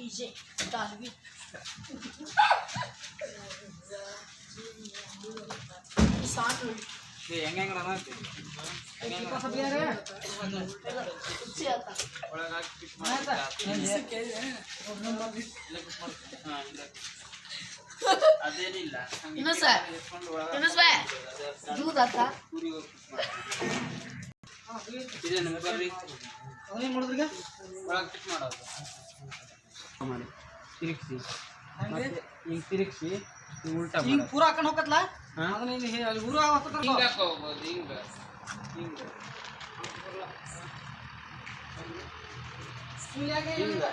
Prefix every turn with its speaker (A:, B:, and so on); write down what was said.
A: DJ Darwin. Satu.
B: ಹೆಂಗ ಹೆಂಗ ಅದೇನಿಲ್ಲ ಇದೇನು ಬರ್ರಿ ಅವನೇ ಮಾಡಿದ್ರಿಗೆ ಒಳಗೆ ಫಿಟ್ ಮಾಡೋದು ಮಾಡಿ ತಿರುಗಿಸಿ ಹಿಂಗೆ ತಿರುಗಿಸಿ ಉಲ್ಟಾ ಹಿಂಗೆ ಪೂರ ಹಾಕೊಂಡು ಹೋಗತ್ಲ ಅದನ್ನ ಅಲ್ಲಿ ಊರು ಹಿಂಗೆ ಹಾಕೋಬೋದು ಹಿಂಗೆ ಹಿಂಗೆ ಹಿಂಗೆ